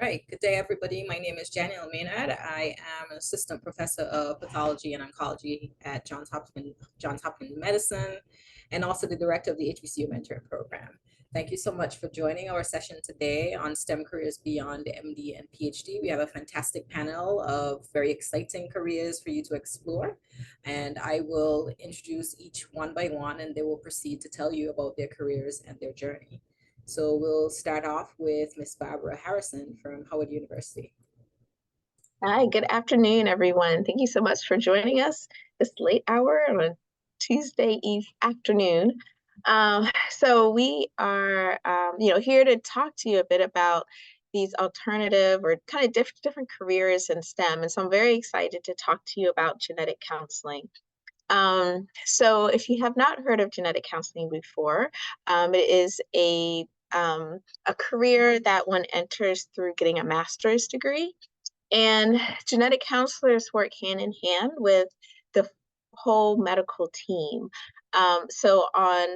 right. Good day, everybody. My name is Danielle Maynard. I am an assistant professor of pathology and oncology at Johns Hopkins Medicine, and also the director of the HBCU Mentoring Program. Thank you so much for joining our session today on STEM careers beyond MD and PhD. We have a fantastic panel of very exciting careers for you to explore, and I will introduce each one by one, and they will proceed to tell you about their careers and their journey. So we'll start off with Miss Barbara Harrison from Howard University. Hi, good afternoon, everyone. Thank you so much for joining us this late hour on a Tuesday eve afternoon. So we are, here to talk to you a bit about these alternative or kind of different careers in STEM. And so I'm very excited to talk to you about genetic counseling. So if you have not heard of genetic counseling before, it is a career that one enters through getting a master's degree. And genetic counselors work hand in hand with the whole medical team. So on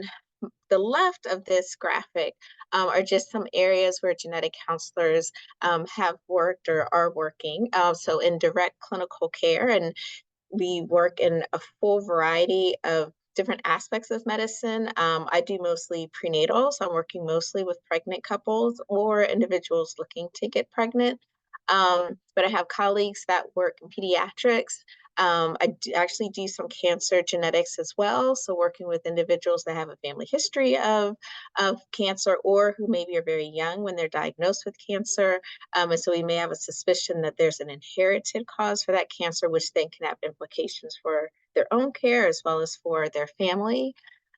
the left of this graphic are just some areas where genetic counselors have worked or are working. So in direct clinical care, and we work in a full variety of different aspects of medicine. I do mostly prenatal, so I'm working mostly with pregnant couples or individuals looking to get pregnant. But I have colleagues that work in pediatrics. Actually do some cancer genetics as well. So working with individuals that have a family history of cancer or who maybe are very young when they're diagnosed with cancer. And so we may have a suspicion that there's an inherited cause for that cancer, which then can have implications for their own care as well as for their family.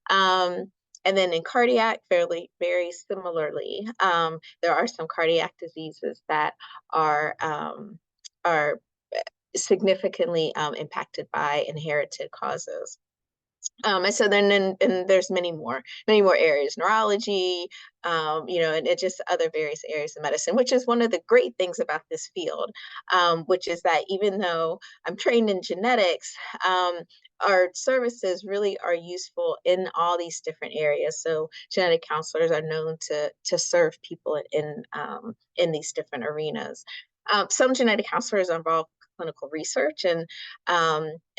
And then in cardiac, very similarly, there are some cardiac diseases that are significantly impacted by inherited causes. And so then and there's many more areas, neurology, and it just other various areas of medicine, which is one of the great things about this field, which is that even though I'm trained in genetics, our services really are useful in all these different areas. So genetic counselors are known to serve people in these different arenas. Some genetic counselors involve clinical research, and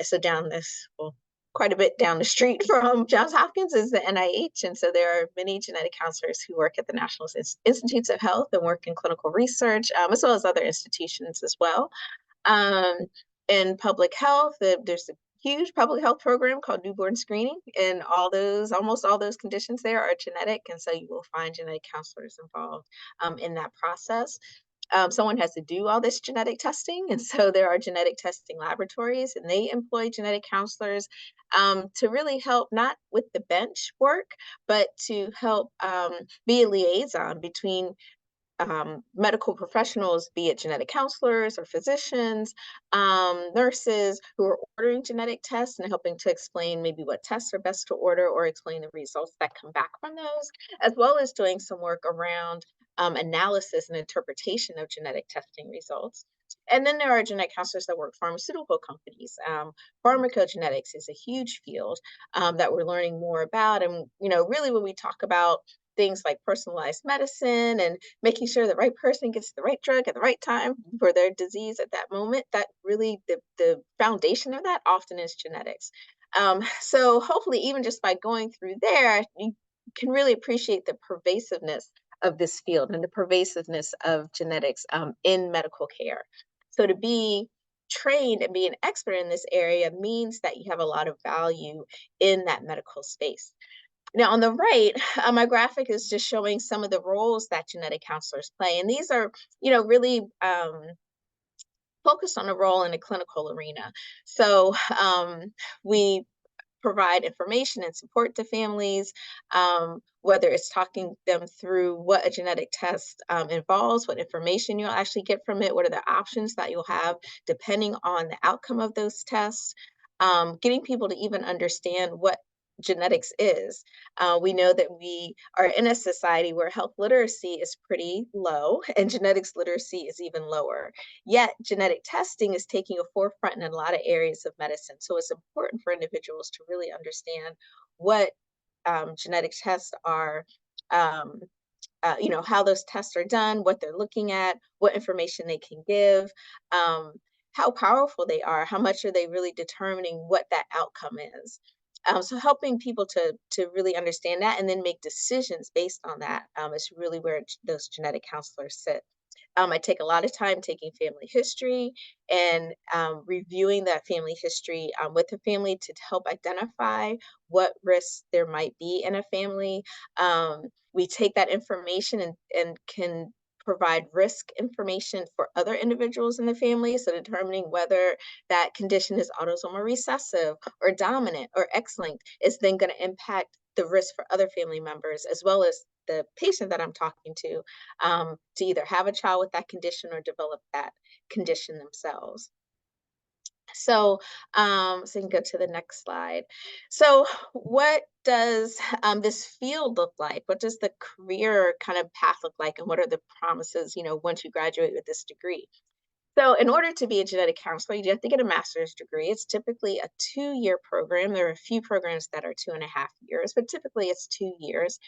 so down this, well, quite a bit down the street from Johns Hopkins is the NIH. And so there are many genetic counselors who work at the National Institutes of Health and work in clinical research, as well as other institutions as well. In public health, there's a huge public health program called newborn screening, and almost all those conditions there are genetic. And so you will find genetic counselors involved in that process. Someone has to do all this genetic testing. And so there are genetic testing laboratories, and they employ genetic counselors to really help, not with the bench work, but to help be a liaison between medical professionals, be it genetic counselors or physicians, nurses who are ordering genetic tests and helping to explain maybe what tests are best to order or explain the results that come back from those, as well as doing some work around analysis and interpretation of genetic testing results. And then there are genetic counselors that work pharmaceutical companies. Pharmacogenetics is a huge field that we're learning more about. And, really when we talk about things like personalized medicine and making sure the right person gets the right drug at the right time for their disease at that moment, that really the foundation of that often is genetics. So hopefully even just by going through there, you can really appreciate the pervasiveness of this field and the pervasiveness of genetics in medical care. So to be trained and be an expert in this area means that you have a lot of value in that medical space. Now, on the right, my graphic is just showing some of the roles that genetic counselors play. And these are, really focused on a role in a clinical arena. So we provide information and support to families, whether it's talking them through what a genetic test involves, what information you'll actually get from it, what are the options that you'll have depending on the outcome of those tests, getting people to even understand what genetics is. We know that we are in a society where health literacy is pretty low and genetics literacy is even lower. Yet genetic testing is taking a forefront in a lot of areas of medicine. So it's important for individuals to really understand what genetic tests are how those tests are done, what they're looking at, what information they can give, um, how powerful they are, how much are they really determining what that outcome is. So helping people to really understand that and then make decisions based on that is really where those genetic counselors sit. I take a lot of time taking family history and reviewing that family history with the family to help identify what risks there might be in a family. We take that information and can provide risk information for other individuals in the family. So determining whether that condition is autosomal recessive or dominant or X-linked is then going to impact the risk for other family members as well as the patient that I'm talking to either have a child with that condition or develop that condition themselves. So you can go to the next slide. So, what does this field look like? What does the career kind of path look like, and what are the promises? Once you graduate with this degree. So, in order to be a genetic counselor, you have to get a master's degree. It's typically a 2-year program. There are a few programs that are 2.5 years, but typically it's 2 years.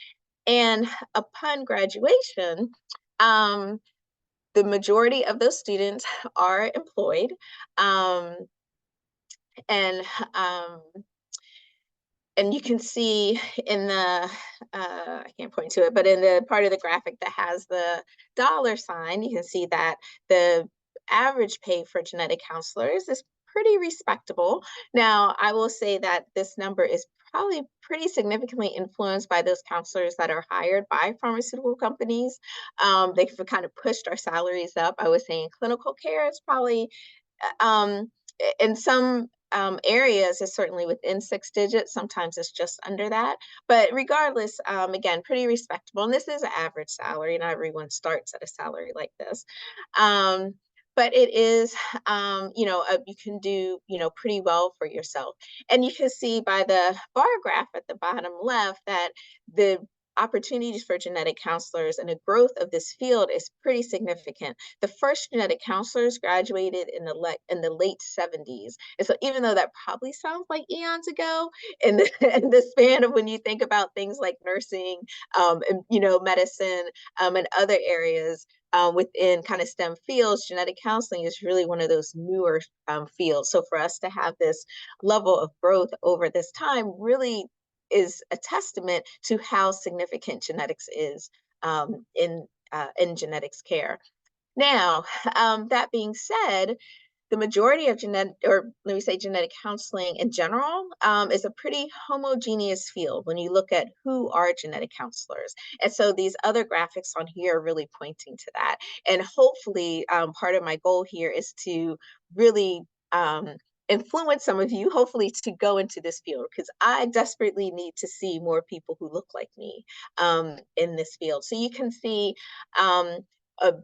And upon graduation, um, the majority of those students are employed. Um, and um, and you can see in the I can't point to it, but in the part of the graphic that has the dollar sign, you can see that the average pay for genetic counselors is pretty respectable. Now, I will say that this number is probably pretty significantly influenced by those counselors that are hired by pharmaceutical companies. They've kind of pushed our salaries up. I was saying clinical care is probably um, in some areas is certainly within 6 digits. Sometimes it's just under that. But regardless, again, pretty respectable. And this is an average salary. Not everyone starts at a salary like this. Um, but it is, you can do, pretty well for yourself. And you can see by the bar graph at the bottom left that the opportunities for genetic counselors and the growth of this field is pretty significant. The first genetic counselors graduated in the late 70s. And so even though that probably sounds like eons ago, in the in the span of when you think about things like nursing, and medicine, and other areas within kind of STEM fields, genetic counseling is really one of those newer fields. So for us to have this level of growth over this time really is a testament to how significant genetics is in genetics care. Now, that being said, the majority of or let me say genetic counseling in general, is a pretty homogeneous field when you look at who are genetic counselors. And so these other graphics on here are really pointing to that. And hopefully, part of my goal here is to really influence some of you, hopefully, to go into this field because I desperately need to see more people who look like me in this field. So you can see um, a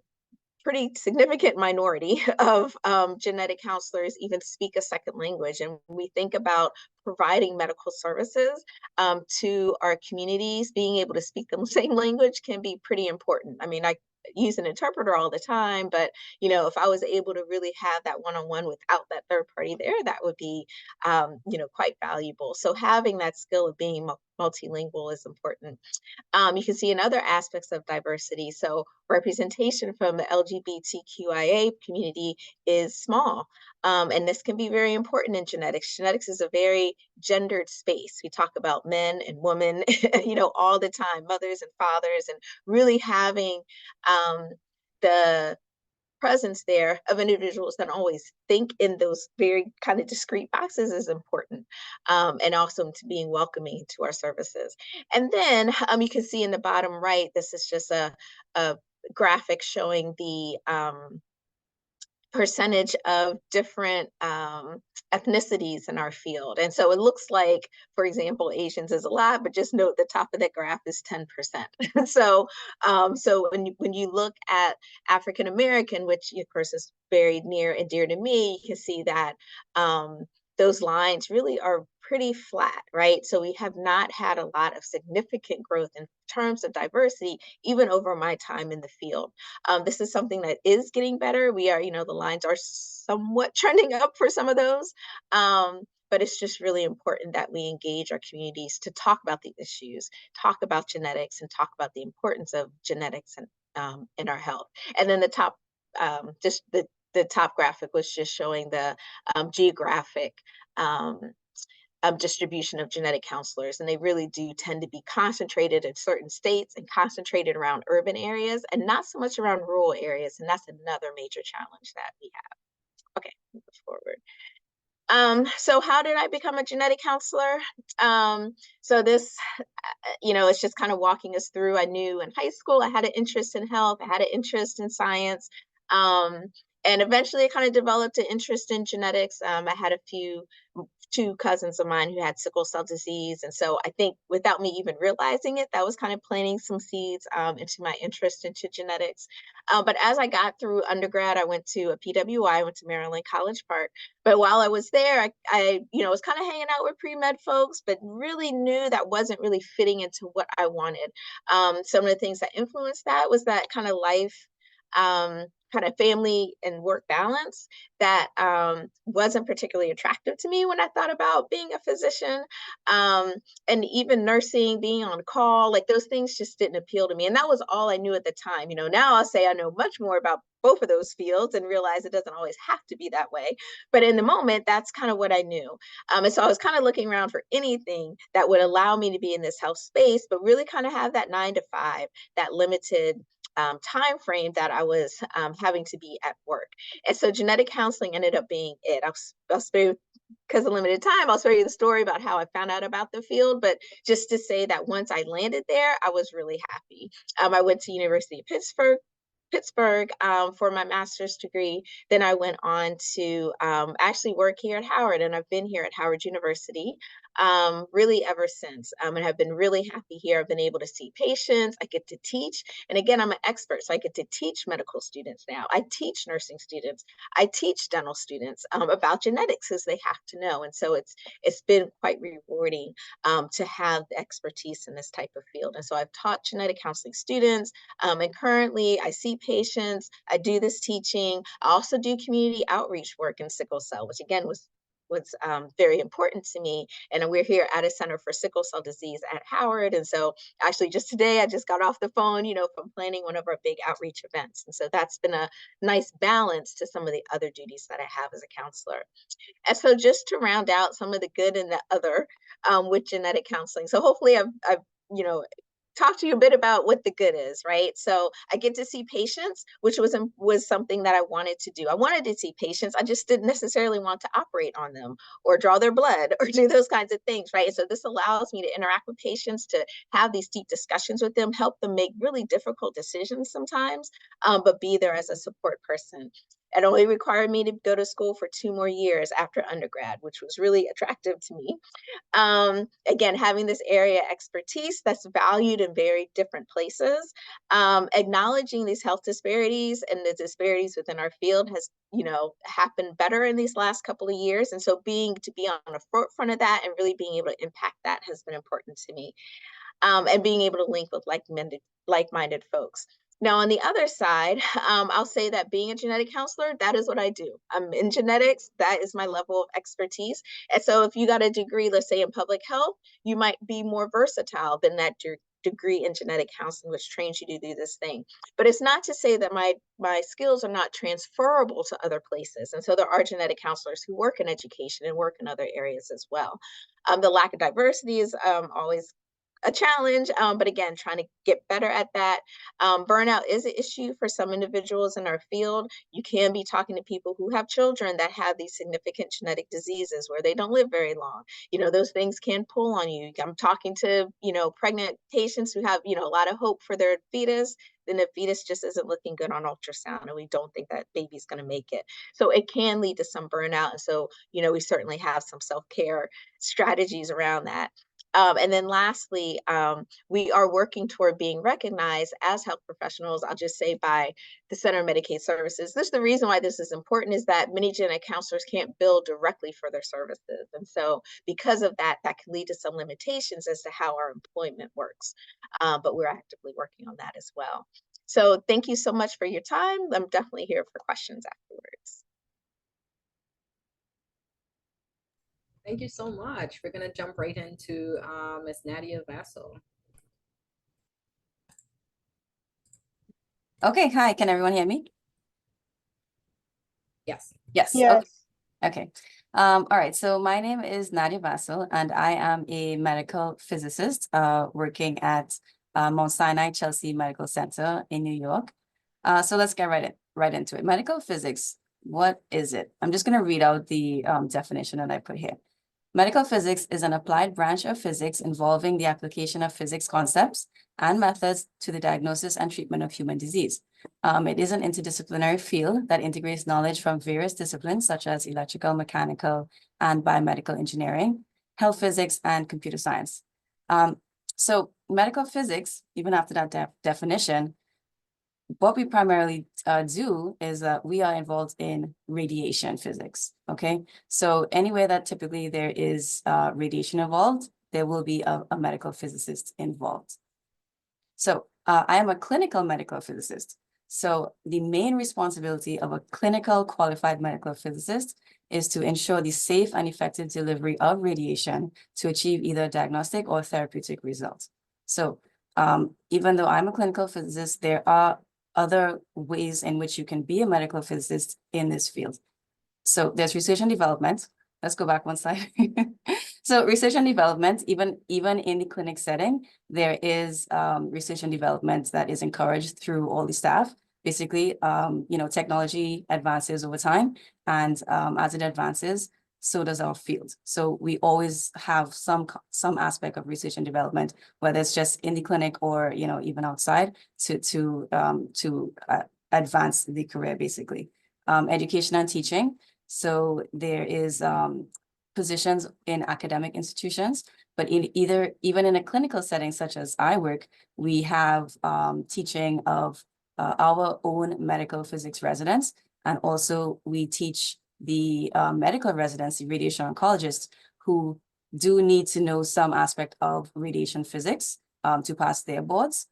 pretty significant minority of genetic counselors even speak a second language. And when we think about providing medical services to our communities, being able to speak the same language can be pretty important. I mean, I use an interpreter all the time, but if I was able to really have that one-on-one without that third party there, that would be quite valuable. So having that skill of being multilingual is important. You can see in other aspects of diversity. So representation from the LGBTQIA community is small. And this can be very important in genetics. Genetics is a very gendered space. We talk about men and women, all the time, mothers and fathers, and really having the presence there of individuals that always think in those very kind of discrete boxes is important, and also to being welcoming to our services. And then you can see in the bottom right, this is just a graphic showing the percentage of different ethnicities in our field. And so it looks like, for example, Asians is a lot, but just note the top of that graph is 10%. So when you look at African American, which of course is very near and dear to me, you can see that those lines really are pretty flat, right? So we have not had a lot of significant growth in terms of diversity, even over my time in the field. This is something that is getting better. We are, the lines are somewhat trending up for some of those. but it's just really important that we engage our communities to talk about the issues, talk about genetics, and talk about the importance of genetics and in our health. And then the top, just the top graphic was just showing the geographic um, distribution of genetic counselors, and they really do tend to be concentrated in certain states and concentrated around urban areas, and not so much around rural areas. And that's another major challenge that we have. Okay, move forward. So how did I become a genetic counselor? So this, it's just kind of walking us through. I knew in high school I had an interest in health, I had an interest in science, um, and eventually I kind of developed an interest in genetics. I had two cousins of mine who had sickle cell disease, and so I think without me even realizing it, that was kind of planting some seeds into my interest into genetics. But as I got through undergrad, I went to a PWI, I went to Maryland College Park. But while I was there, I was kind of hanging out with pre-med folks, but really knew that wasn't really fitting into what I wanted. Some of the things that influenced that was that kind of life, kind of family and work balance that wasn't particularly attractive to me when I thought about being a physician. Um, and even nursing, being on call, like those things just didn't appeal to me. And that was all I knew at the time. Now I'll say I know much more about both of those fields and realize it doesn't always have to be that way. But in the moment, that's kind of what I knew. And so I was kind of looking around for anything that would allow me to be in this health space, but really kind of have that 9 to 5, that limited time frame that I was having to be at work. And so genetic counseling ended up being it. I'll spare, because of limited time, I'll spare you the story about how I found out about the field. But just to say that once I landed there, I was really happy. I went to University of Pittsburgh for my master's degree. Then I went on to actually work here at Howard, and I've been here at Howard University really ever since, and have been really happy here. I've been able to see patients, I get to teach, and again, I'm an expert, so I get to teach medical students now. I teach nursing students, I teach dental students about genetics, as they have to know. And so it's been quite rewarding to have the expertise in this type of field. And so I've taught genetic counseling students, and currently I see patients, I do this teaching. I also do community outreach work in sickle cell, which again was very important to me. And we're here at a Center for Sickle Cell Disease at Howard. And so actually just today, I just got off the phone, from planning one of our big outreach events. And so that's been a nice balance to some of the other duties that I have as a counselor. And so just to round out some of the good and the other with genetic counseling. So hopefully I've talk to you a bit about what the good is, right? So I get to see patients, which was something that I wanted to do. I wanted to see patients. I just didn't necessarily want to operate on them or draw their blood or do those kinds of things, right? And so this allows me to interact with patients, to have these deep discussions with them, help them make really difficult decisions sometimes, but be there as a support person. It only required me to go to school for 2 more years after undergrad, which was really attractive to me. Again, having this area expertise that's valued in very different places, acknowledging these health disparities and the disparities within our field has, happened better in these last couple of years. And so to be on the forefront of that and really being able to impact that has been important to me, and being able to link with like-minded folks. Now, on the other side, I'll say that being a genetic counselor, that is what I do. I'm in genetics. That is my level of expertise. And so if you got a degree, let's say in public health, you might be more versatile than that degree in genetic counseling, which trains you to do this thing. But it's not to say that my skills are not transferable to other places. And so there are genetic counselors who work in education and work in other areas as well. The lack of diversity is always a challenge, but again, trying to get better at that. Burnout is an issue for some individuals in our field. You can be talking to people who have children that have these significant genetic diseases where they don't live very long. Those things can pull on you. I'm talking to, pregnant patients who have, a lot of hope for their fetus. Then the fetus just isn't looking good on ultrasound, and we don't think that baby's going to make it. So it can lead to some burnout. And so, we certainly have some self-care strategies around that. And then lastly, we are working toward being recognized as health professionals, I'll just say, by the Center of Medicaid Services. This is the reason why this is important, is that many genetic counselors can't bill directly for their services. And so because of that, that can lead to some limitations as to how our employment works. But we're actively working on that as well. So thank you so much for your time. I'm definitely here for questions afterwards. Thank you so much. We're going to jump right into Ms. Nadia Vassal. Okay, hi, can everyone hear me? Yes. Yes, okay. Yes. Okay. All right, so my name is Nadia Vassal, and I am a medical physicist working at Mount Sinai Chelsea Medical Center in New York. So let's get right into it. Medical physics, what is it? I'm just going to read out the definition that I put here. Medical physics is an applied branch of physics involving the application of physics concepts and methods to the diagnosis and treatment of human disease. It is an interdisciplinary field that integrates knowledge from various disciplines such as electrical, mechanical, and biomedical engineering, health physics, and computer science. So medical physics, even after that definition, what we primarily do is that we are involved in radiation physics, okay? So anywhere that typically there is radiation involved, there will be a medical physicist involved. So I am a clinical medical physicist. So the main responsibility of a clinical qualified medical physicist is to ensure the safe and effective delivery of radiation to achieve either diagnostic or therapeutic results. So even though I'm a clinical physicist, there are other ways in which you can be a medical physicist in this field. So there's research and development. Let's go back one slide. So research and development, even in the clinic setting, there is research and development that is encouraged through all the staff. Basically, technology advances over time, and as it advances, so does our field. So we always have some aspect of research and development, whether it's just in the clinic or even outside, to advance the career, basically. Education and teaching. So there is positions in academic institutions, but even in a clinical setting such as I work, we have teaching of our own medical physics residents, and also we teach the medical residency radiation oncologists who do need to know some aspect of radiation physics to pass their boards.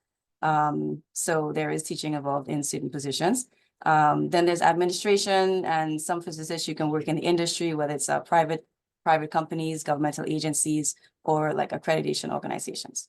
So there is teaching involved in certain positions. Then there's administration, and some physicists you can work in the industry, whether it's private companies, governmental agencies, or like accreditation organizations.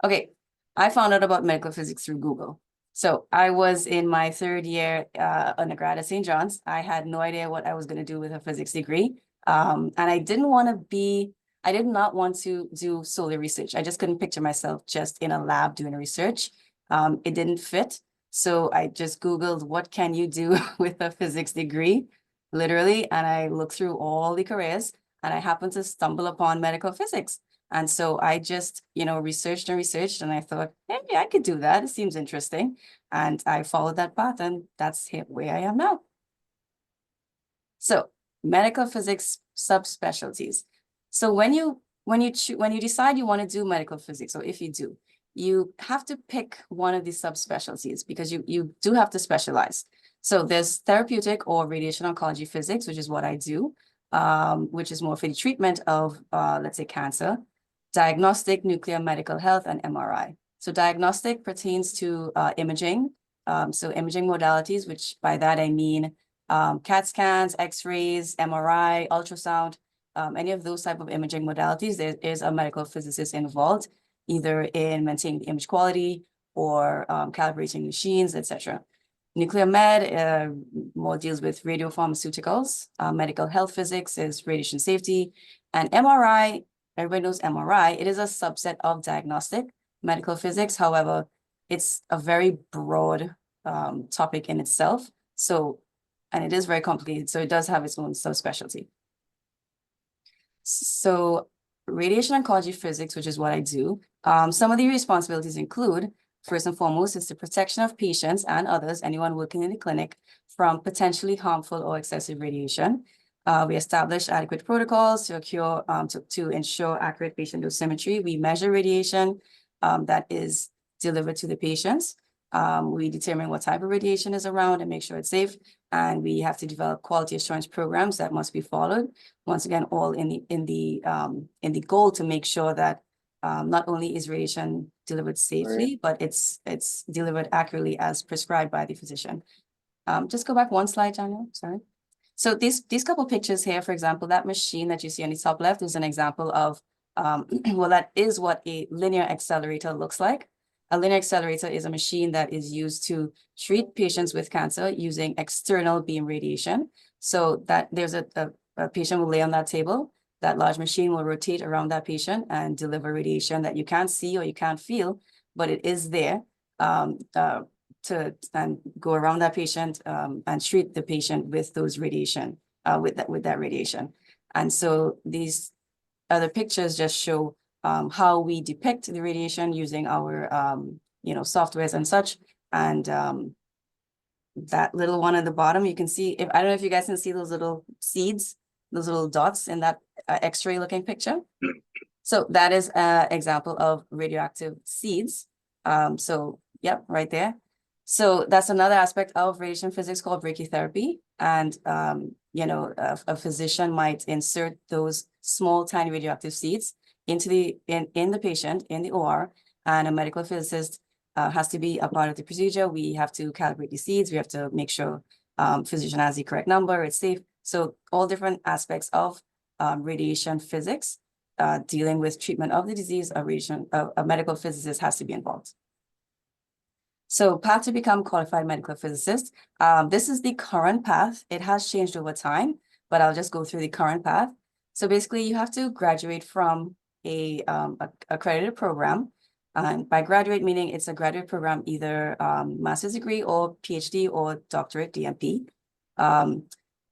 Okay, I found out about medical physics through Google. So I was in my third year undergrad at St. John's. I had no idea what I was going to do with a physics degree. And I did not want to do solely research. I just couldn't picture myself just in a lab doing research. It didn't fit. So I just Googled, what can you do with a physics degree, literally, and I looked through all the careers, and I happened to stumble upon medical physics. And so I just, researched and I thought, hey, I could do that. It seems interesting. And I followed that path, and that's where I am now. So medical physics subspecialties. So when you decide you want to do medical physics, or if you do, you have to pick one of these subspecialties because you do have to specialize. So there's therapeutic or radiation oncology physics, which is what I do, which is more for the treatment of, let's say, cancer, diagnostic, nuclear medical health, and MRI. So diagnostic pertains to imaging. So imaging modalities, which by that I mean CAT scans, X-rays, MRI, ultrasound, any of those type of imaging modalities, there is a medical physicist involved, either in maintaining the image quality or calibrating machines, etc. Nuclear med more deals with radiopharmaceuticals. Medical health physics is radiation safety. And MRI, everybody knows MRI. It is a subset of diagnostic medical physics. However, it's a very broad topic in itself. So, and it is very complicated. So it does have its own subspecialty. So radiation oncology physics, which is what I do, some of the responsibilities include, first and foremost, is the protection of patients and others, anyone working in the clinic, from potentially harmful or excessive radiation. We establish adequate protocols to ensure accurate patient dosimetry. We measure radiation that is delivered to the patients. We determine what type of radiation is around and make sure it's safe. And we have to develop quality assurance programs that must be followed. Once again, all in the goal to make sure that not only is radiation delivered safely, but it's delivered accurately as prescribed by the physician. Just go back one slide, Daniel, sorry. So these couple pictures here, for example, that machine that you see on the top left is an example of, well, that is what a linear accelerator looks like. A linear accelerator is a machine that is used to treat patients with cancer using external beam radiation. So that there's a patient will lay on that table. That large machine will rotate around that patient and deliver radiation that you can't see or you can't feel, but it is there to and go around that patient and treat the patient with those radiation, with that radiation. And so these other pictures just show how we depict the radiation using our softwares and such. And that little one at the bottom, you can see, I don't know if you guys can see those little seeds, those little dots in that X-ray looking picture. So that is an example of radioactive seeds. So yep, right there. So that's another aspect of radiation physics called brachytherapy. And a physician might insert those small, tiny radioactive seeds into in the patient in the OR, and a medical physicist has to be a part of the procedure. We have to calibrate the seeds. We have to make sure physician has the correct number, it's safe. So all different aspects of radiation physics dealing with treatment of the disease, a medical physicist has to be involved. So path to become qualified medical physicist. This is the current path. It has changed over time, but I'll just go through the current path. So basically you have to graduate from a accredited program. And by graduate, meaning it's a graduate program, either master's degree or PhD or doctorate, DMP.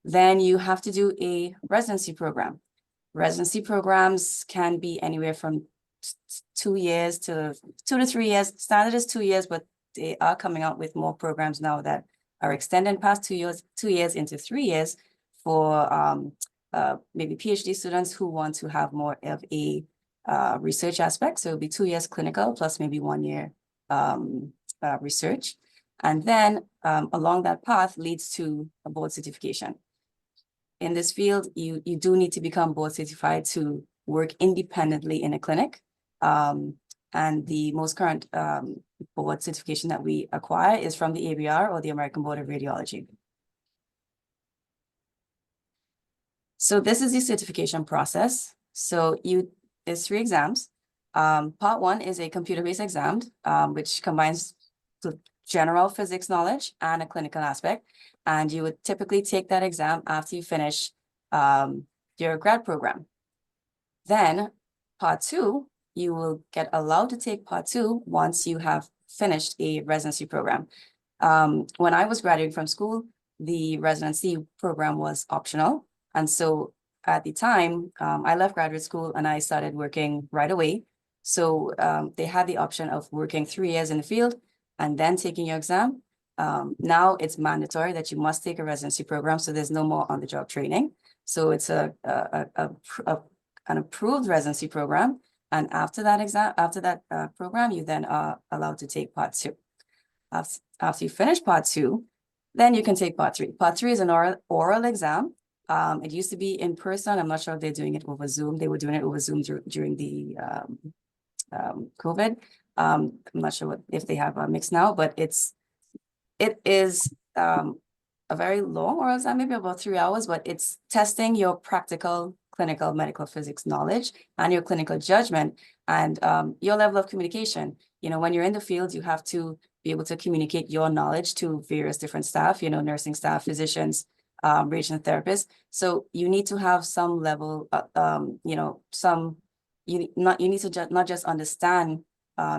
Then you have to do a residency program. Residency programs can be anywhere from 2 years to 2 to 3 years. Standard is 2 years, but they are coming out with more programs now that are extending past 2 years into 3 years for maybe PhD students who want to have more of a research aspect. So it'll be 2 years clinical plus maybe 1 year research. And then along that path leads to a board certification. In this field, you do need to become board certified to work independently in a clinic. And the most current board certification that we acquire is from the ABR, or the American Board of Radiology. So this is the certification process. So there's 3 exams. Part 1 is a computer-based exam, which combines the general physics knowledge and a clinical aspect. And you would typically take that exam after you finish your grad program. Then part 2, you will get allowed to take part 2 once you have finished a residency program. When I was graduating from school, the residency program was optional. And so at the time, I left graduate school and I started working right away. So they had the option of working 3 years in the field and then taking your exam. Now it's mandatory that you must take a residency program. So there's no more on-the-job training. So it's an approved residency program. And after that program, you then are allowed to take part 2. After you finish part 2, then you can take part 3. Part 3 is an oral exam. It used to be in person. I'm not sure if they're doing it over Zoom. They were doing it over Zoom during the COVID. I'm not sure if they have a mix now, but it is a very long oral exam, maybe about 3 hours, but it's testing your practical clinical medical physics knowledge and your clinical judgment and your level of communication. When you're in the field, you have to be able to communicate your knowledge to various different staff, nursing staff, physicians, radiation therapists. So you need to have some level, you need to not just understand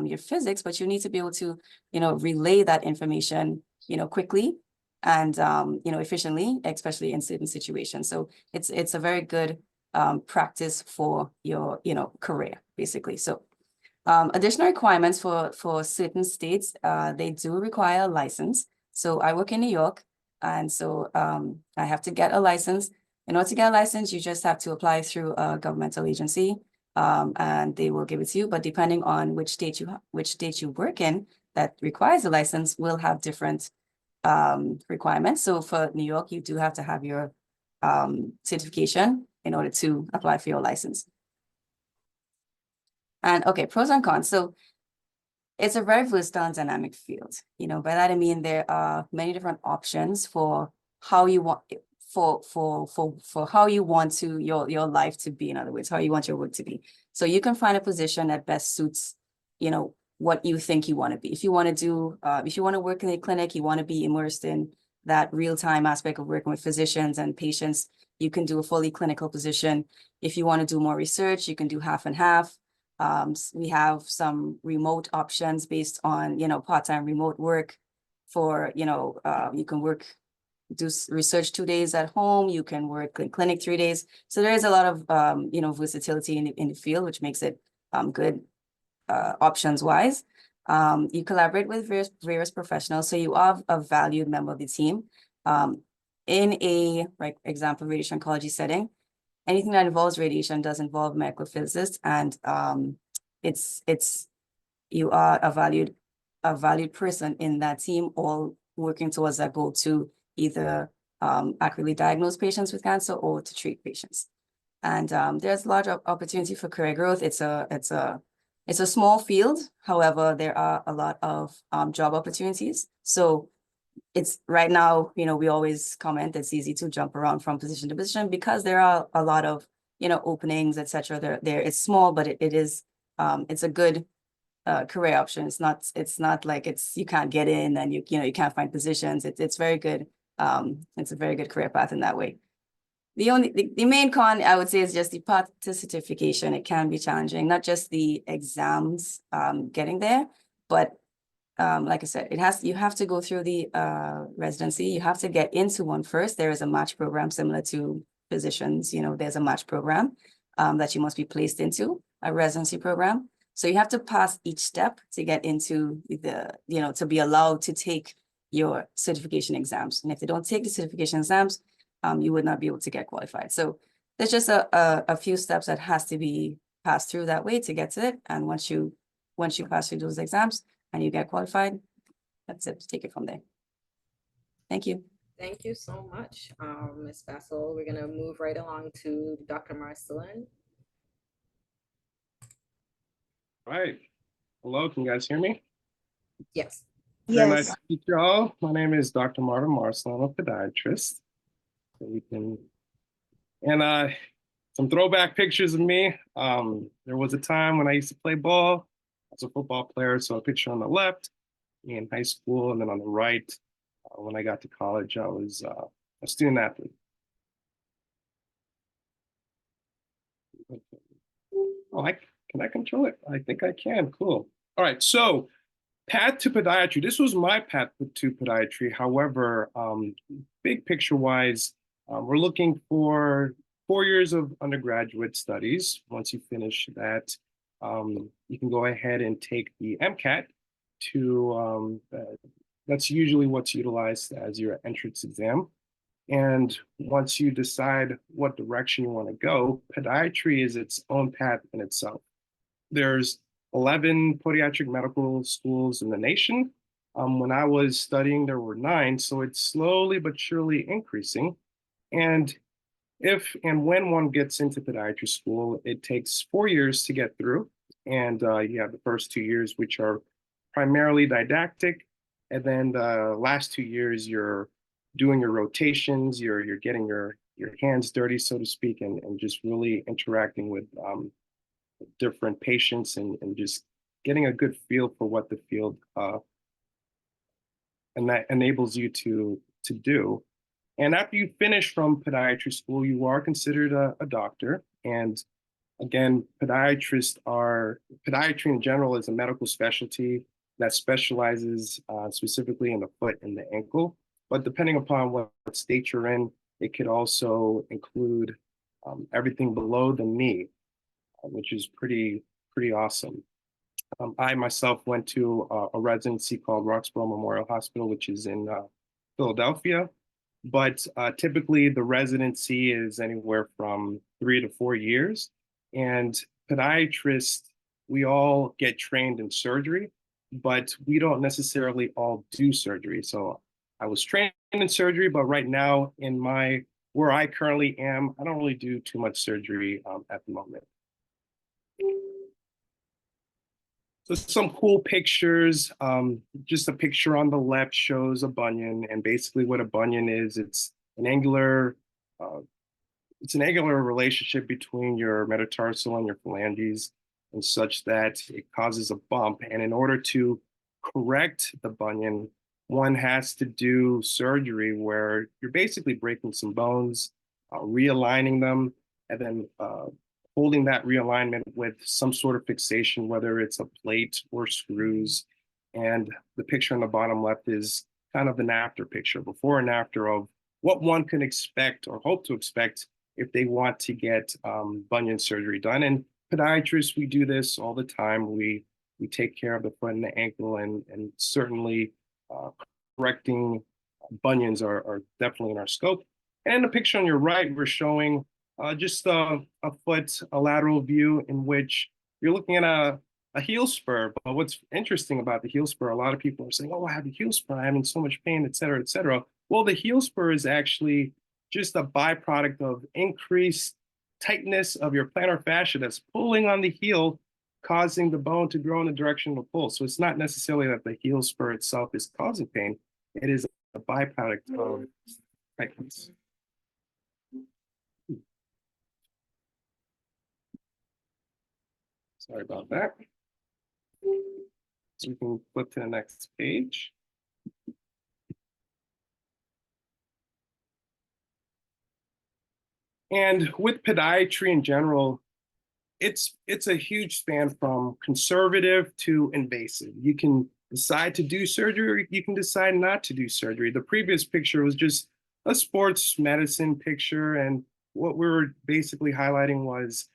your physics, but you need to be able to, relay that information, quickly and, efficiently, especially in certain situations. So it's a very good practice for your, career, basically. So additional requirements for certain states, they do require a license. So I work in New York, and so I have to get a license. In order to get a license, you just have to apply through a governmental agency, and they will give it to you. But depending on which state you work in that requires a license, will have different requirements. So for New York, you do have to have your certification in order to apply for your license. And okay, pros and cons. So it's a very versatile and dynamic field. By that I mean there are many different options for how you want for how you want to your life to be, in other words, how you want your work to be. So you can find a position that best suits, you know, what you think you want to be. If you want to do, if you want to work in a clinic, you want to be immersed in that real-time aspect of working with physicians and patients, you can do a fully clinical position. If you want to do more research, you can do half and half. We have some remote options based on, you know, part-time remote work for, you know, you can do research 2 days at home, you can work in clinic 3 days. So there is a lot of, you know, versatility in the field, which makes it good options wise. You collaborate with various professionals, so you are a valued member of the team. In a, like, example, radiation oncology setting, anything that involves radiation does involve medical physicists, and it's you are a valued person in that team, all working towards that goal to either accurately diagnose patients with cancer or to treat patients. And there's a large opportunity for career growth. It's a small field. However, there are a lot of job opportunities. So it's right now, you know, we always comment it's easy to jump around from position to position because there are a lot of, you know, openings, etc. There it's small, but it is it's a good career option. It's not like you can't get in and you know you can't find positions. It's very good. It's a very good career path in that way. The main con, I would say, is just the path to certification. It can be challenging, not just the exams getting there, but like I said, you have to go through the residency. You have to get into one first. There is a match program similar to physicians. You know, there's a match program that you must be placed into, a residency program. So you have to pass each step to get into you know, to be allowed to take your certification exams. And if they don't take the certification exams, you would not be able to get qualified. So there's just a few steps that has to be passed through that way to get to it. And once you pass through those exams and you get qualified, that's it. Take it from there. Thank you. Thank you so much, Ms. Bassel. We're gonna move right along to Dr. Marcelin. Right. Hello, can you guys hear me? Yes. Very nice to meet you all. My name is Dr. Martin Marcelin. I'm a podiatrist. So we can, and some throwback pictures of me. There was a time when I used to play ball as a football player. So a picture on the left, me in high school, and then on the right, when I got to college, I was a student athlete. Oh, can I control it? I think I can. Cool. All right. So path to podiatry. This was my path to podiatry. However, big picture wise, we're looking for 4 years of undergraduate studies. Once you finish that, you can go ahead and take the MCAT to, that's usually what's utilized as your entrance exam. And once you decide what direction you want to go, podiatry is its own path in itself. There's 11 podiatric medical schools in the nation. When I was studying, there were 9, so it's slowly but surely increasing. And if and when one gets into podiatry school, it takes 4 years to get through. And you have the first 2 years, which are primarily didactic. And then the last 2 years, you're doing your rotations, you're getting your hands dirty, so to speak, and just really interacting with different patients and just getting a good feel for what the field and that enables you to do. And after you finish from podiatry school, you are considered a doctor. And again, podiatry in general is a medical specialty that specializes specifically in the foot and the ankle. But depending upon what state you're in, it could also include everything below the knee, which is pretty awesome. I myself went to a residency called Roxborough Memorial Hospital, which is in Philadelphia. But typically the residency is anywhere from 3 to 4 years. And podiatrists, we all get trained in surgery, but we don't necessarily all do surgery. So I was trained in surgery, but right now where I currently am, I don't really do too much surgery at the moment. So some cool pictures. Just a picture on the left shows a bunion, and basically what a bunion is, it's an angular uh, it's an angular relationship between your metatarsal and your phalanges, and such that it causes a bump. And in order to correct the bunion, one has to do surgery where you're basically breaking some bones, realigning them, and then holding that realignment with some sort of fixation, whether it's a plate or screws. And the picture on the bottom left is kind of an after picture, before and after, of what one can expect or hope to expect if they want to get bunion surgery done. And podiatrists, we do this all the time. We take care of the foot and the ankle, and certainly correcting bunions are definitely in our scope. And the picture on your right, we're showing just a foot, a lateral view in which you're looking at a heel spur. But what's interesting about the heel spur, a lot of people are saying, oh, I have a heel spur, I'm having so much pain, et cetera, et cetera. Well, the heel spur is actually just a byproduct of increased tightness of your plantar fascia that's pulling on the heel, causing the bone to grow in the direction of the pull. So it's not necessarily that the heel spur itself is causing pain. It is a byproduct of tightness. Sorry about that. So we can flip to the next page. And with podiatry in general, it's a huge span from conservative to invasive. You can decide to do surgery, or you can decide not to do surgery. The previous picture was just a sports medicine picture, and what we were basically highlighting was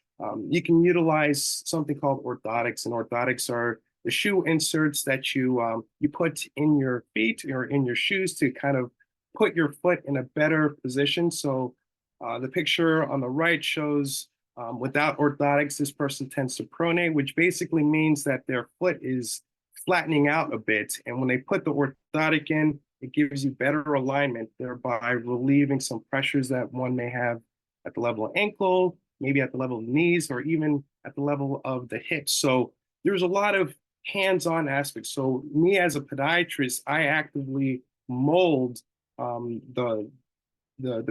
you can utilize something called orthotics, and orthotics are the shoe inserts that you put in your feet or in your shoes to kind of put your foot in a better position. So the picture on the right shows without orthotics, this person tends to pronate, which basically means that their foot is flattening out a bit. And when they put the orthotic in, it gives you better alignment, thereby relieving some pressures that one may have at the level of ankle, maybe at the level of knees, or even at the level of the hips. So there's a lot of hands-on aspects. So me as a podiatrist, I actively mold the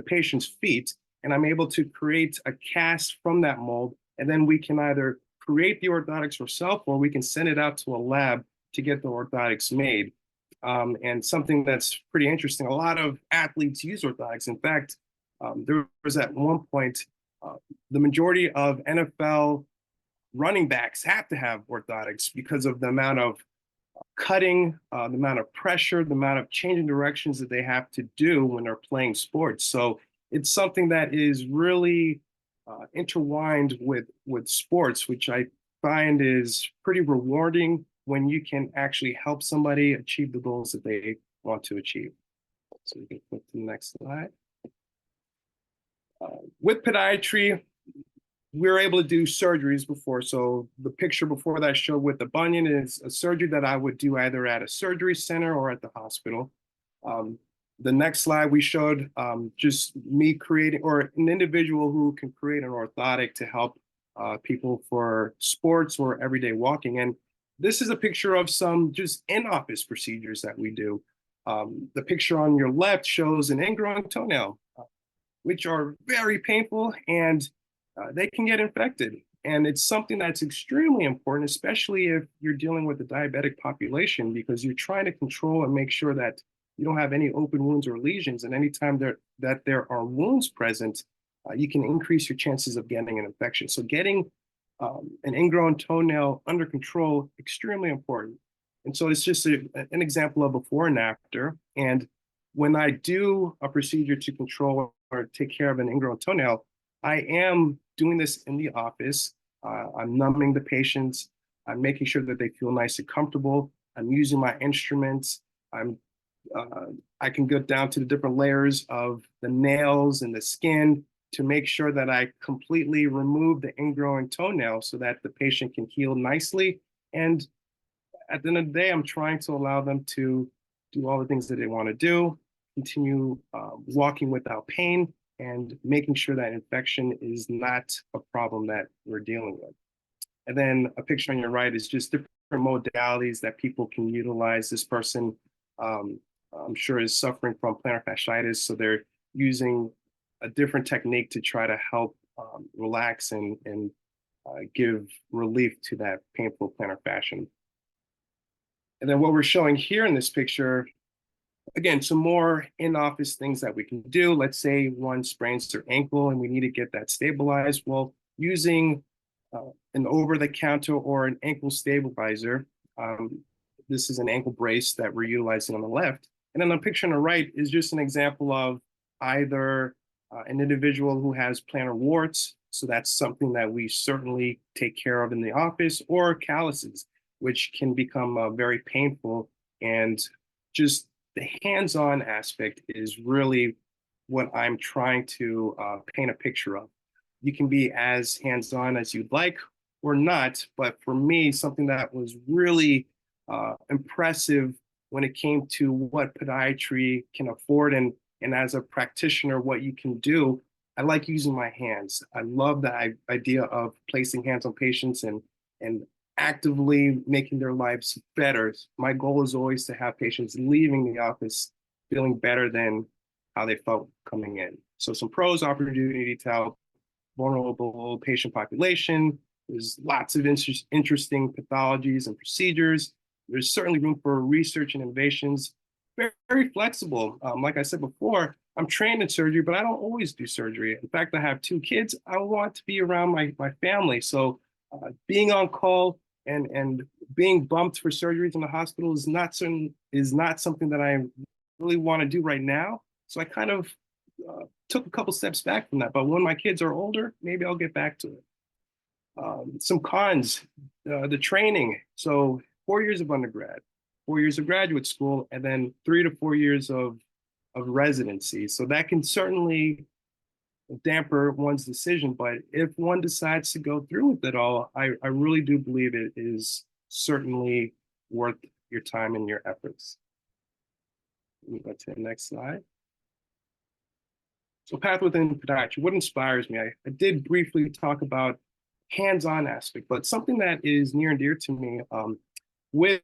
patient's feet, and I'm able to create a cast from that mold. And then we can either create the orthotics ourselves, or we can send it out to a lab to get the orthotics made. And something that's pretty interesting, a lot of athletes use orthotics. In fact, there was at one point, the majority of NFL running backs have to have orthotics because of the amount of cutting, the amount of pressure, the amount of changing directions that they have to do when they're playing sports. So it's something that is really intertwined with sports, which I find is pretty rewarding when you can actually help somebody achieve the goals that they want to achieve. So we can flip to the next slide. With podiatry, we were able to do surgeries before. So the picture before that I showed with the bunion is a surgery that I would do either at a surgery center or at the hospital. The next slide we showed just me creating, or an individual who can create an orthotic to help people for sports or everyday walking. And this is a picture of some just in-office procedures that we do. The picture on your left shows an ingrowing toenail, which are very painful, and they can get infected. And it's something that's extremely important, especially if you're dealing with the diabetic population, because you're trying to control and make sure that you don't have any open wounds or lesions. And anytime that there are wounds present, you can increase your chances of getting an infection. So getting an ingrown toenail under control, extremely important. And so it's just an example of before and after. And when I do a procedure to control or take care of an ingrown toenail, I am doing this in the office. I'm numbing the patients. I'm making sure that they feel nice and comfortable. I'm using my instruments. I can go down to the different layers of the nails and the skin to make sure that I completely remove the ingrowing toenail so that the patient can heal nicely. And at the end of the day, I'm trying to allow them to do all the things that they want to do, continue walking without pain, and making sure that infection is not a problem that we're dealing with. And then a picture on your right is just different modalities that people can utilize. This person, I'm sure, is suffering from plantar fasciitis, so they're using a different technique to try to help relax and give relief to that painful plantar fascium. And then what we're showing here in this picture, again, some more in-office things that we can do. Let's say one sprains their ankle and we need to get that stabilized. Well, using an over-the-counter or an ankle stabilizer, this is an ankle brace that we're utilizing on the left. And then the picture on the right is just an example of either an individual who has plantar warts, so that's something that we certainly take care of in the office, or calluses, which can become very painful. And just the hands-on aspect is really what I'm trying to paint a picture of. You can be as hands-on as you'd like or not, but for me, something that was really impressive when it came to what podiatry can afford and as a practitioner, what you can do, I like using my hands. I love the idea of placing hands on patients and actively making their lives better. My goal is always to have patients leaving the office feeling better than how they felt coming in. So some pros: opportunity to help vulnerable patient population. There's lots of interesting pathologies and procedures. There's certainly room for research and innovations. Very, very flexible. Like I said before, I'm trained in surgery, but I don't always do surgery. In fact, I have 2 kids. I want to be around my family. So being on call and being bumped for surgeries in the hospital is not something that I really want to do right now. So I kind of took a couple steps back from that. But when my kids are older, maybe I'll get back to it. Some cons: the training. So 4 years of undergrad, 4 years of graduate school, and then 3 to 4 years of residency. So that can certainly damper one's decision. But if one decides to go through with it all, I really do believe it is certainly worth your time and your efforts. Let me go to the next slide. So path within podiatry, what inspires me? I did briefly talk about hands-on aspect, but something that is near and dear to me, with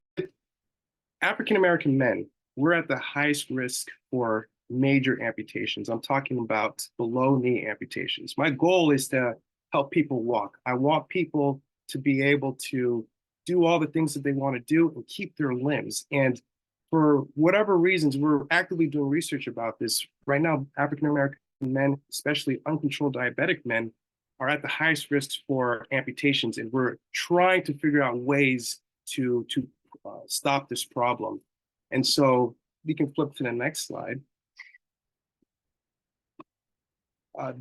African-American men, we're at the highest risk for major amputations. I'm talking about below knee amputations. My goal is to help people walk. I want people to be able to do all the things that they want to do and keep their limbs. And for whatever reasons, we're actively doing research about this. Right now, African-American men, especially uncontrolled diabetic men, are at the highest risks for amputations. And we're trying to figure out ways to stop this problem. And so we can flip to the next slide.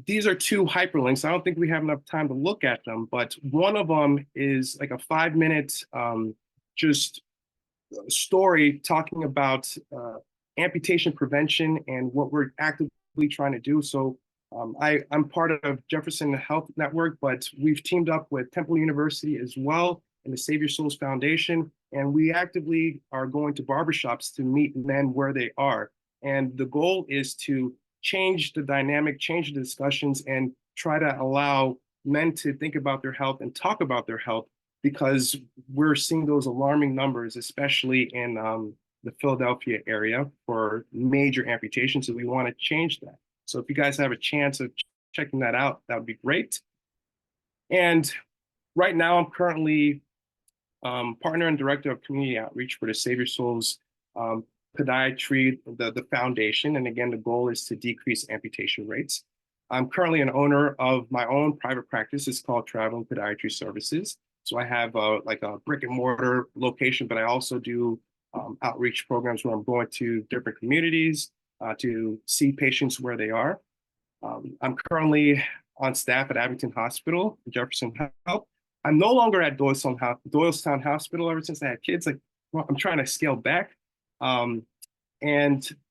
These are 2 hyperlinks. I don't think we have enough time to look at them, but one of them is like a 5-minute just story talking about amputation prevention and what we're actively trying to do. So I'm part of Jefferson Health Network, but we've teamed up with Temple University as well and the Save Your Souls Foundation. And we actively are going to barbershops to meet men where they are. And the goal is to change the dynamic, change the discussions, and try to allow men to think about their health and talk about their health, because we're seeing those alarming numbers, especially in the Philadelphia area, for major amputations. So we want to change that. So if you guys have a chance of checking that out, that would be great. And right now, I'm currently partner and director of community outreach for the Save Your Souls Podiatry, the foundation. And again, the goal is to decrease amputation rates. I'm currently an owner of my own private practice. It's called Traveling Podiatry Services. So I have like a brick and mortar location, but I also do outreach programs where I'm going to different communities to see patients where they are. I'm currently on staff at Abington Hospital, Jefferson Health. I'm no longer at Doylestown Hospital ever since I had kids. Like, well, I'm trying to scale back. And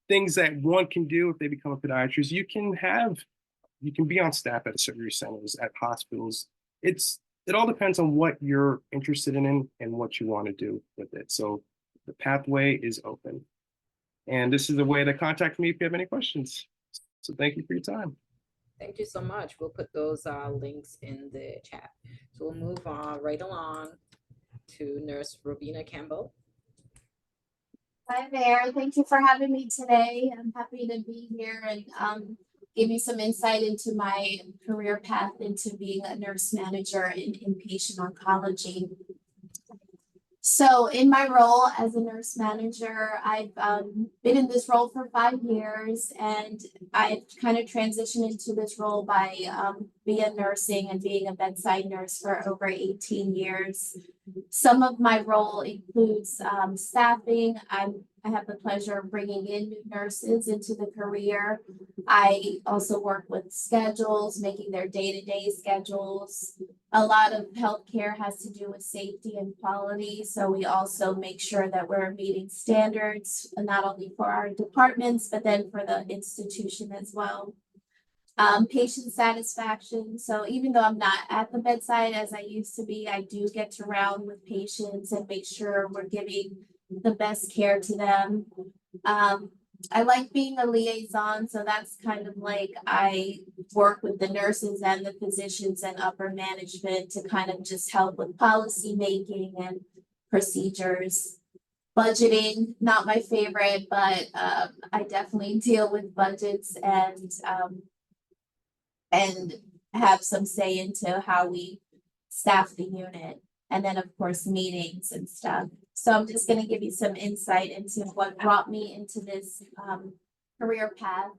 things that one can do if they become a podiatrist, you can be on staff at surgery centers, at hospitals. It all depends on what you're interested in and what you want to do with it. So the pathway is open. And this is a way to contact me if you have any questions. So thank you for your time. Thank you so much. We'll put those links in the chat. So we'll move on right along to Nurse Robina Campbell. Hi there. Thank you for having me today. I'm happy to be here and give you some insight into my career path into being a nurse manager in inpatient oncology. So in my role as a nurse manager, I've been in this role for 5 years, and I've kind of transitioned into this role by via nursing and being a bedside nurse for over 18 years. Some of my role includes staffing. I have the pleasure of bringing in new nurses into the career. I also work with schedules, making their day-to-day schedules. A lot of healthcare has to do with safety and quality, so we also make sure that we're meeting standards, not only for our departments, but then for the institution as well. Patient satisfaction. So even though I'm not at the bedside as I used to be, I do get to round with patients and make sure we're giving the best care to them. I like being a liaison, so that's kind of like I work with the nurses and the physicians and upper management to kind of just help with policy making and procedures. Budgeting, not my favorite, but I definitely deal with budgets and have some say into how we staff the unit. And then, of course, meetings and stuff. So I'm just going to give you some insight into what brought me into this career path.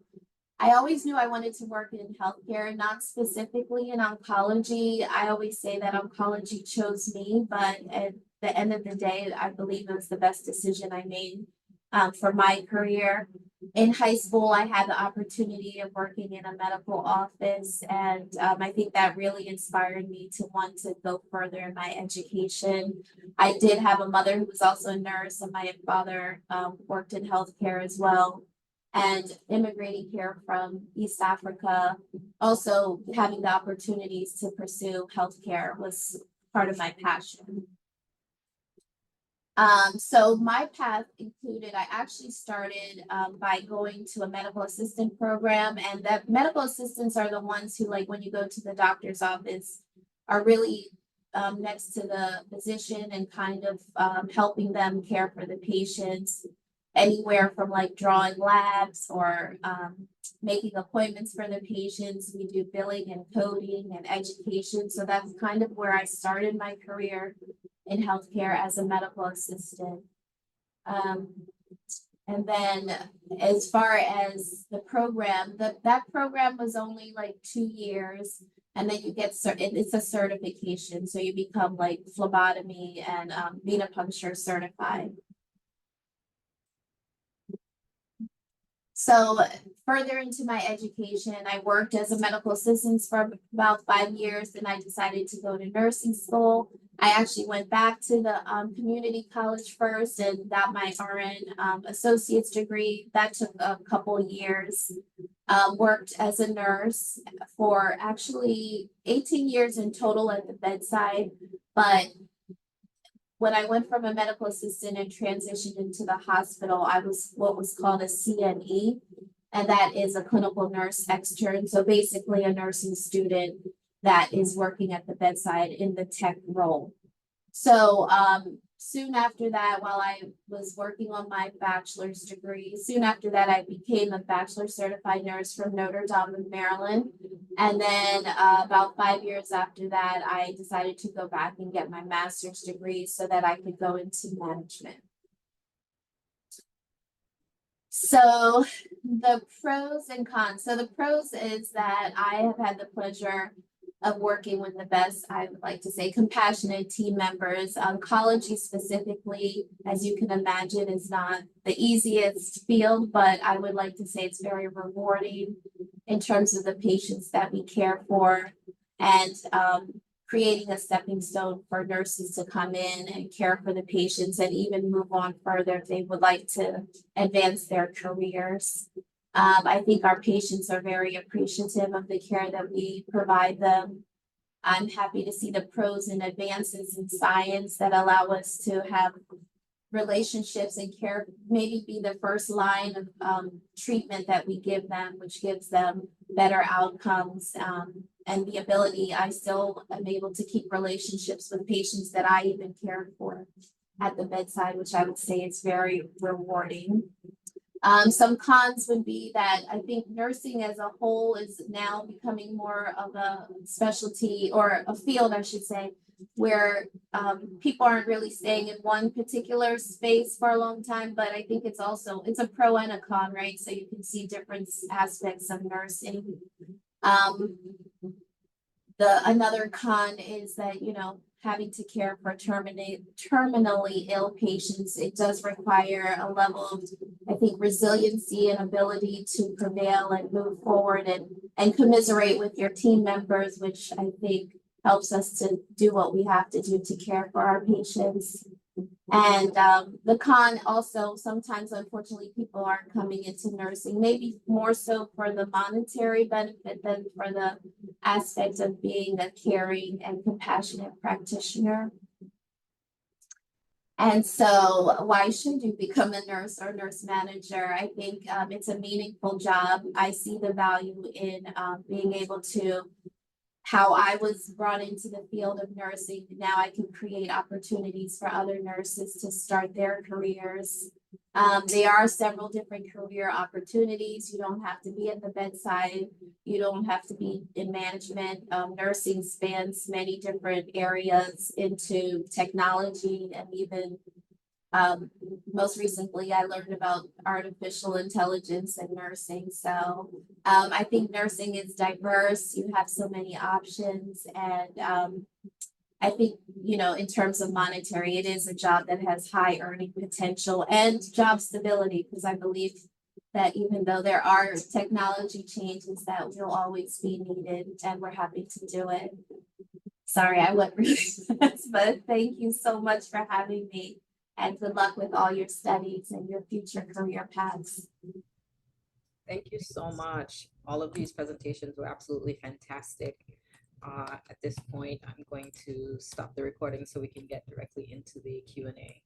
I always knew I wanted to work in healthcare, not specifically in oncology. I always say that oncology chose me, but at the end of the day, I believe it was the best decision I made for my career. In high school, I had the opportunity of working in a medical office, and I think that really inspired me to want to go further in my education. I did have a mother who was also a nurse, and my father worked in healthcare as well. And immigrating here from East Africa, also having the opportunities to pursue healthcare was part of my passion. So my path included, I actually started by going to a medical assistant program, and that medical assistants are the ones who, like, when you go to the doctor's office, are really next to the physician and kind of helping them care for the patients, anywhere from like drawing labs or making appointments for the patients. We do billing and coding and education. So that's kind of where I started my career in healthcare as a medical assistant. And then as far as the program, that program was only like 2 years, and then you get, it's a certification. So you become like phlebotomy and venipuncture certified. So further into my education, I worked as a medical assistant for about 5 years, and I decided to go to nursing school. I actually went back to the community college first and got my RN associate's degree. That took a couple of years. Worked as a nurse for actually 18 years in total at the bedside, but when I went from a medical assistant and transitioned into the hospital, I was what was called a CNE, and that is a clinical nurse extern. So basically a nursing student that is working at the bedside in the tech role. So soon after that, while I was working on my bachelor's degree, soon after that, I became a bachelor certified nurse from Notre Dame in Maryland. And then about 5 years after that, I decided to go back and get my master's degree so that I could go into management. So the pros and cons. So the pros is that I have had the pleasure of working with the best, I would like to say, compassionate team members. Oncology specifically, as you can imagine, is not the easiest field, but I would like to say it's very rewarding in terms of the patients that we care for, and creating a stepping stone for nurses to come in and care for the patients and even move on further if they would like to advance their careers. I think our patients are very appreciative of the care that we provide them. I'm happy to see the pros and advances in science that allow us to have relationships and care, maybe be the first line of treatment that we give them, which gives them better outcomes, and the ability, I still am able to keep relationships with patients that I even cared for at the bedside, which I would say is very rewarding. Some cons would be that I think nursing as a whole is now becoming more of a specialty or a field, I should say, where people aren't really staying in one particular space for a long time. But I think it's a pro and a con, right? So you can see different aspects of nursing. Another con is that, having to care for terminally ill patients, it does require a level of, I think, resiliency and ability to prevail and move forward and commiserate with your team members, which I think helps us to do what we have to do to care for our patients. And the con also, sometimes, unfortunately, people aren't coming into nursing, maybe more so for the monetary benefit than for the aspect of being a caring and compassionate practitioner. And so why should you become a nurse or nurse manager? I think it's a meaningful job. I see the value in being able to, how I was brought into the field of nursing. Now I can create opportunities for other nurses to start their careers. There are several different career opportunities. You don't have to be at the bedside. You don't have to be in management. Nursing spans many different areas into technology, and even most recently, I learned about artificial intelligence and nursing. So I think nursing is diverse. You have so many options. And I think, in terms of monetary, it is a job that has high earning potential and job stability, because I believe that even though there are technology changes, that will always be needed, and we're happy to do it. Sorry, I went really fast, but thank you so much for having me. And good luck with all your studies and your future career paths. Thank you so much. All of these presentations were absolutely fantastic. At this point, I'm going to stop the recording so we can get directly into the Q&A.